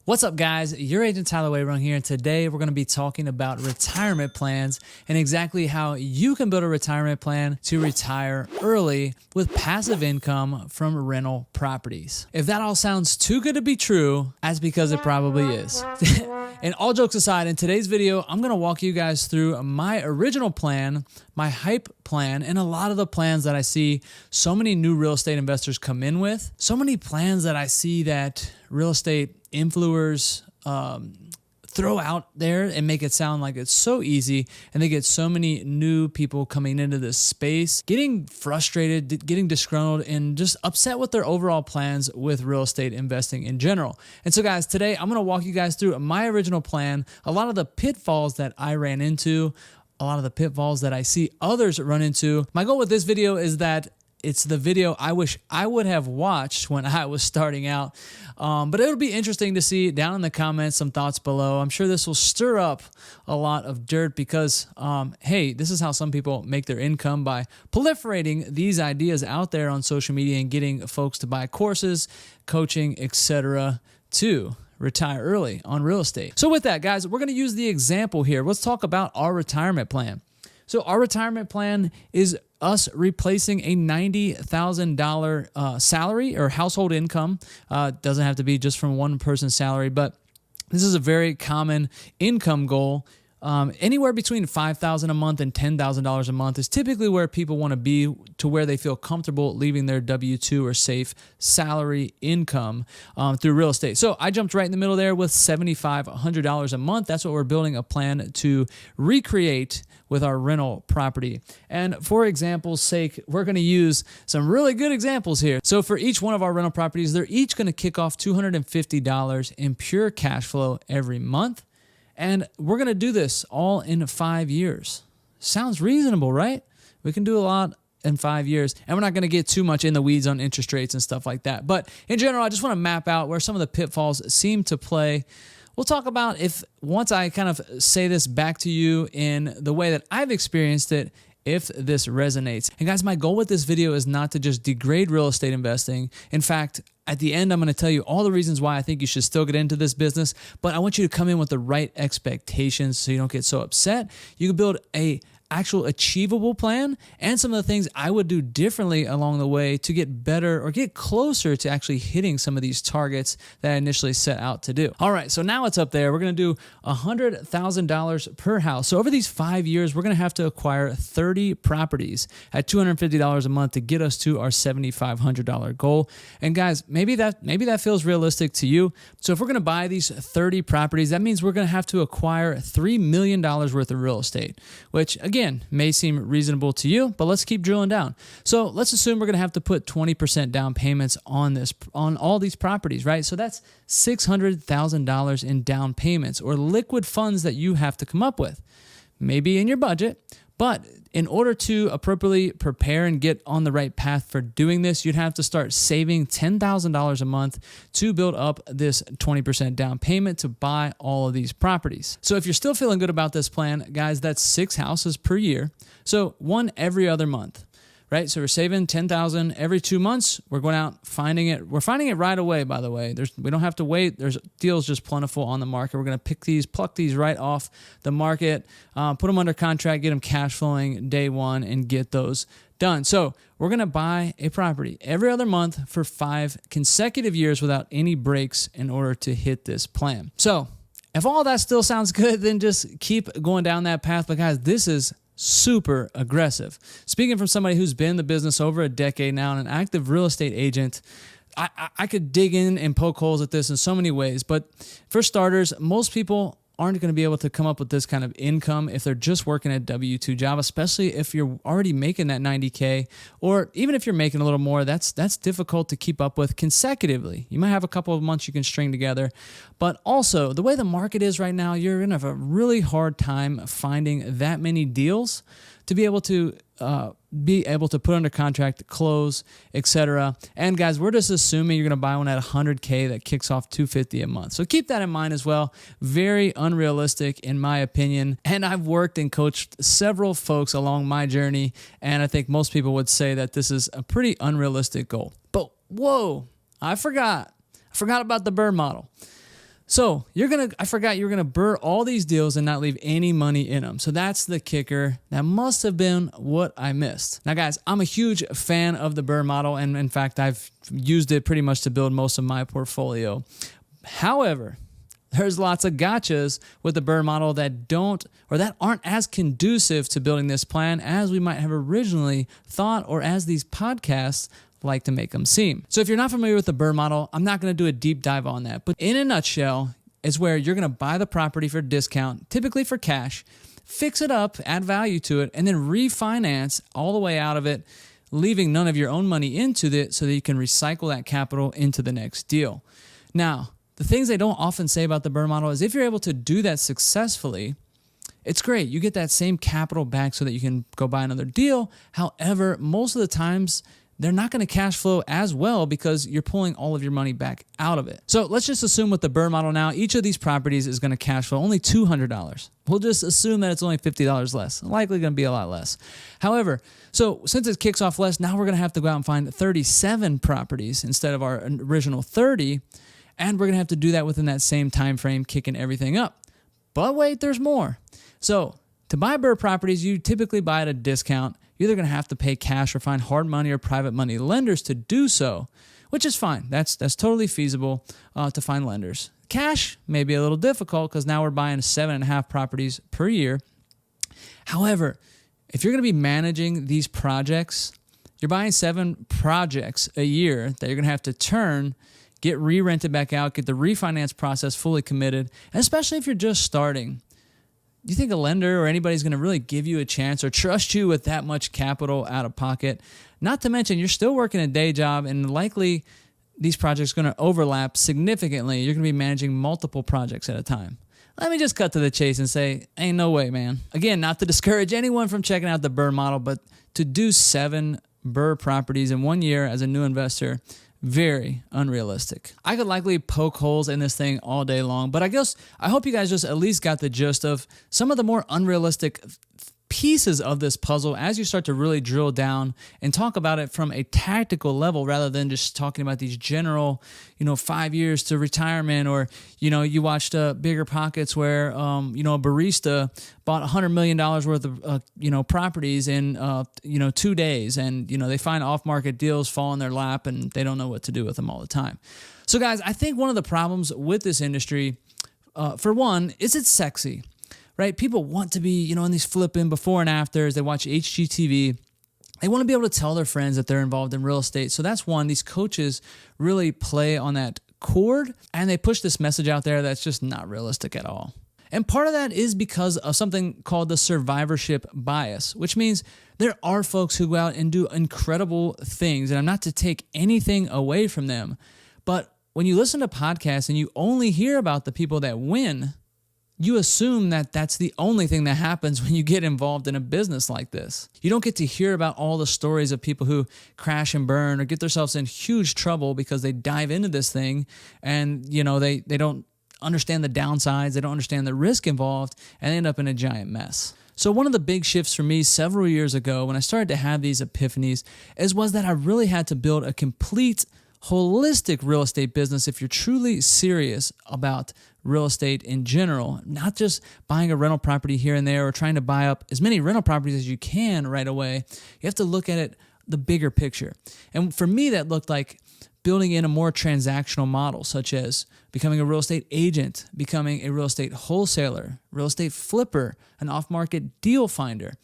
What's up, guys? Your agent Tyler Wayrung here, and today we're going to be talking about retirement plans and exactly how you can build a retirement plan to retire early with passive income from rental properties. If that all sounds too good to be true, that's because it probably is. And all jokes aside, in today's video, I'm going to walk you guys through my original plan, my hype plan, and a lot of the plans that I see so many new real estate investors come in with. So many plans that I see that real estate influencers throw out there and make it sound like it's so easy, and they get so many new people coming into this space getting frustrated, getting disgruntled, and just upset with their overall plans with real estate investing in general. And so guys, today I'm going to walk you guys through my original plan, a lot of the pitfalls that I ran into, a lot of the pitfalls that I see others run into. My goal with this video is that it's the video I wish I would have watched when I was starting out. But it'll be interesting to see down in the comments some thoughts below. I'm sure this will stir up a lot of dirt because, hey, this is how some people make their income, by proliferating these ideas out there on social media and getting folks to buy courses, coaching, etc. to retire early on real estate. So with that, guys, we're going to use the example here. Let's talk about our retirement plan. So our retirement plan is us replacing a $90,000 salary or household income. Doesn't have to be just from one person's salary, but this is a very common income goal. Anywhere between $5,000 a month and $10,000 a month is typically where people want to be, to where they feel comfortable leaving their W-2 or safe salary income through real estate. So I jumped right in the middle there with $7,500 a month. That's what we're building a plan to recreate with our rental property. And for example's sake, we're going to use some really good examples here. So for each one of our rental properties, they're each going to kick off $250 in pure cash flow every month. And we're going to do this all in 5 years. Sounds reasonable, right? We can do a lot in 5 years, and we're not going to get too much in the weeds on interest rates and stuff like that. But in general, I just want to map out where some of the pitfalls seem to play. We'll talk about, if once I kind of say this back to you in the way that I've experienced it, if this resonates. And guys, my goal with this video is not to just degrade real estate investing. In fact, at the end, I'm going to tell you all the reasons why I think you should still get into this business, but I want you to come in with the right expectations so you don't get so upset. You can build a actual achievable plan and some of the things I would do differently along the way to get better or get closer to actually hitting some of these targets that I initially set out to do. All right, so now it's up there. We're going to do $100,000 per house. So over these 5 years, we're going to have to acquire 30 properties at $250 a month to get us to our $7,500 goal. And guys, maybe that feels realistic to you. So if we're going to buy these 30 properties, that means we're going to have to acquire $3 million worth of real estate, which again, may seem reasonable to you, but let's keep drilling down. So let's assume we're going to have to put 20% down payments on all these properties, right? So that's $600,000 in down payments or liquid funds that you have to come up with, maybe in your budget. But in order to appropriately prepare and get on the right path for doing this, you'd have to start saving $10,000 a month to build up this 20% down payment to buy all of these properties. So if you're still feeling good about this plan, guys, that's 6 houses per year. So one every other month, right? So we're saving $10,000 every 2 months. We're going out finding it. We're finding it right away, by the way. We don't have to wait. There's deals just plentiful on the market. We're going to pluck these right off the market, put them under contract, get them cash flowing day one, and get those done. So we're going to buy a property every other month for 5 consecutive years without any breaks in order to hit this plan. So if all that still sounds good, then just keep going down that path. But guys, this is super aggressive. Speaking from somebody who's been in the business over a decade now and an active real estate agent, I could dig in and poke holes at this in so many ways. But for starters, most people aren't going to be able to come up with this kind of income if they're just working a W-2 job, especially if you're already making that $90K, or even if you're making a little more, that's difficult to keep up with consecutively. You might have a couple of months you can string together, but also the way the market is right now, you're going to have a really hard time finding that many deals to be able to put under contract, close, etc. And guys, we're just assuming you're going to buy one at $100K that kicks off $250 a month. So keep that in mind as well. Very unrealistic in my opinion. And I've worked and coached several folks along my journey, and I think most people would say that this is a pretty unrealistic goal. But whoa, I forgot about the BRRRR model. So I forgot you're gonna BRRRR all these deals and not leave any money in them. So that's the kicker. That must have been what I missed. Now guys, I'm a huge fan of the BRRRR model, and in fact, I've used it pretty much to build most of my portfolio. However, there's lots of gotchas with the BRRRR model that aren't as conducive to building this plan as we might have originally thought, or as these podcasts like to make them seem. So if you're not familiar with the BRRRR model, I'm not going to do a deep dive on that. But in a nutshell, is where you're going to buy the property for a discount, typically for cash, fix it up, add value to it, and then refinance all the way out of it, leaving none of your own money into it so that you can recycle that capital into the next deal. Now, the things they don't often say about the BRRRR model is if you're able to do that successfully, it's great. You get that same capital back so that you can go buy another deal. However, most of the times, they're not going to cash flow as well because you're pulling all of your money back out of it. So let's just assume with the BRRRR model now, each of these properties is going to cash flow only $200. We'll just assume that it's only $50 less. Likely going to be a lot less. However, so since it kicks off less, now we're going to have to go out and find 37 properties instead of our original 30, and we're going to have to do that within that same time frame, kicking everything up. But wait, there's more. So to buy BRRRR properties, you typically buy at a discount. You're either going to have to pay cash or find hard money or private money lenders to do so, which is fine. That's totally feasible to find lenders. Cash may be a little difficult because now we're buying 7.5 properties per year. However, if you're going to be managing these projects, you're buying 7 projects a year that you're going to have to turn, get re-rented back out, get the refinance process fully committed, and especially if you're just starting. Do you think a lender or anybody's going to really give you a chance or trust you with that much capital out of pocket? Not to mention, you're still working a day job, and likely these projects are going to overlap significantly. You're going to be managing multiple projects at a time. Let me just cut to the chase and say, ain't no way, man. Again, not to discourage anyone from checking out the BRRRR model, but to do 7 BRRRR properties in 1 year as a new investor, very unrealistic. I could likely poke holes in this thing all day long, but I hope you guys just at least got the gist of some of the more unrealistic pieces of this puzzle as you start to really drill down and talk about it from a tactical level rather than just talking about these general, 5 years to retirement, or, you watched Bigger Pockets where, a barista bought $100 million worth of, properties in, 2 days, and, they find off-market deals fall in their lap and they don't know what to do with them all the time. So guys, I think one of the problems with this industry, for one, is it's sexy. Right? People want to be, in these flipping before and afters. They watch HGTV. They want to be able to tell their friends that they're involved in real estate. So that's one. These coaches really play on that chord, and they push this message out there that's just not realistic at all. And part of that is because of something called the survivorship bias, which means there are folks who go out and do incredible things, and I'm not to take anything away from them, but when you listen to podcasts and you only hear about the people that win, you assume that that's the only thing that happens when you get involved in a business like this. You don't get to hear about all the stories of people who crash and burn or get themselves in huge trouble because they dive into this thing and, they don't understand the downsides, they don't understand the risk involved, and they end up in a giant mess. So one of the big shifts for me several years ago when I started to have these epiphanies was that I really had to build a complete holistic real estate business if you're truly serious about real estate in general, not just buying a rental property here and there or trying to buy up as many rental properties as you can right away. You have to look at it, the bigger picture. And for me, that looked like building in a more transactional model, such as becoming a real estate agent, becoming a real estate wholesaler, real estate flipper, an off-market deal finder.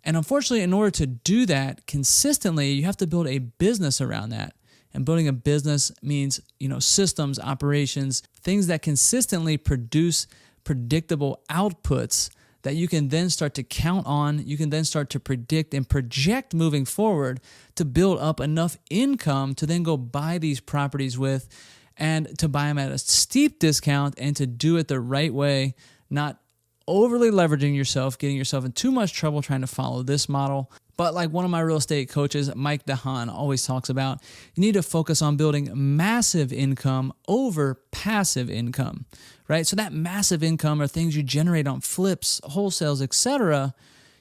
And unfortunately, in order to do that consistently, you have to build a business around that. And building a business means, systems, operations, things that consistently produce predictable outputs that you can then start to count on. You can then start to predict and project moving forward to build up enough income to then go buy these properties with, and to buy them at a steep discount and to do it the right way, not overly leveraging yourself, getting yourself in too much trouble trying to follow this model. But like one of my real estate coaches, Mike DeHaan, always talks about, you need to focus on building massive income over passive income, right? So that massive income are things you generate on flips, wholesales, etc.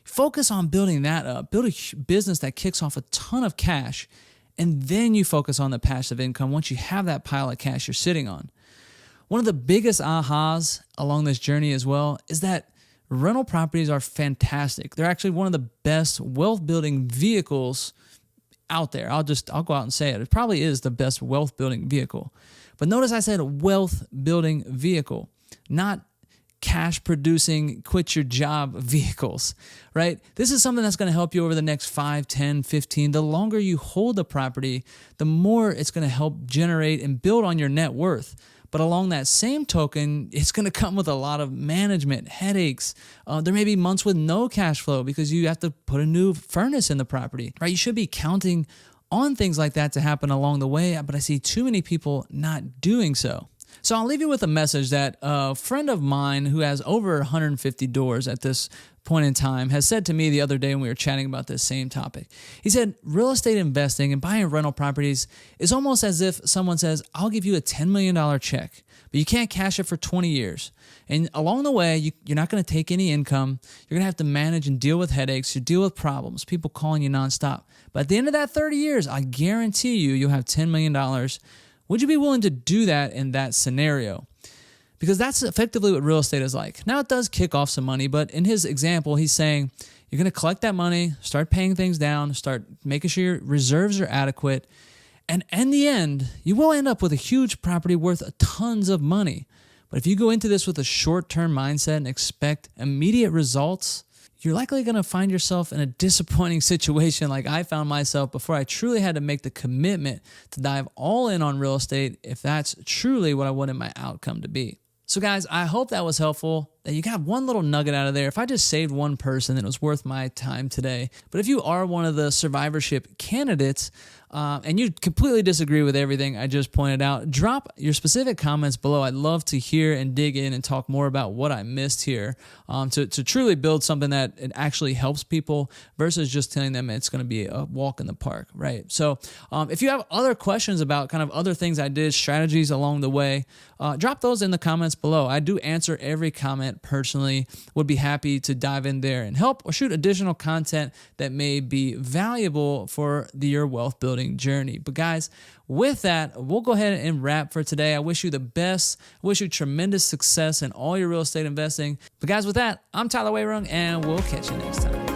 Focus on building that up. Build a business that kicks off a ton of cash, and then you focus on the passive income once you have that pile of cash you're sitting on. One of the biggest ahas along this journey as well is that rental properties are fantastic. They're actually one of the best wealth building vehicles out there. I'll go out and say it. It probably is the best wealth building vehicle. But notice I said wealth building vehicle, not cash producing, quit your job vehicles, right? This is something that's going to help you over the next 5, 10, 15. The longer you hold the property, the more it's going to help generate and build on your net worth. But along that same token, it's going to come with a lot of management, headaches. There may be months with no cash flow because you have to put a new furnace in the property, right? You should be counting on things like that to happen along the way, but I see too many people not doing so. So I'll leave you with a message that a friend of mine who has over 150 doors at this point in time has said to me the other day when we were chatting about this same topic. He said, real estate investing and buying rental properties is almost as if someone says, I'll give you a $10 million check, but you can't cash it for 20 years. And along the way, you're not going to take any income. You're going to have to manage and deal with headaches. You deal with problems, people calling you nonstop. But at the end of that 30 years, I guarantee you'll have $10 million. Would you be willing to do that in that scenario? Because that's effectively what real estate is like. Now, it does kick off some money, but in his example, he's saying you're going to collect that money, start paying things down, start making sure your reserves are adequate, and in the end, you will end up with a huge property worth tons of money. But if you go into this with a short-term mindset and expect immediate results, you're likely going to find yourself in a disappointing situation like I found myself before I truly had to make the commitment to dive all in on real estate if that's truly what I wanted my outcome to be. So guys, I hope that was helpful, that you got one little nugget out of there. If I just saved one person, it was worth my time today. But if you are one of the survivorship candidates and you completely disagree with everything I just pointed out, drop your specific comments below. I'd love to hear and dig in and talk more about what I missed here to truly build something that it actually helps people versus just telling them it's going to be a walk in the park, right? So if you have other questions about kind of other things I did, strategies along the way, drop those in the comments below. I do answer every comment personally. Would be happy to dive in there and help or shoot additional content that may be valuable for your wealth building journey. But guys, with that, we'll go ahead and wrap for today. I wish you the best. I wish you tremendous success in all your real estate investing. But guys, with that, I'm Tyler Wayrung, and we'll catch you next time.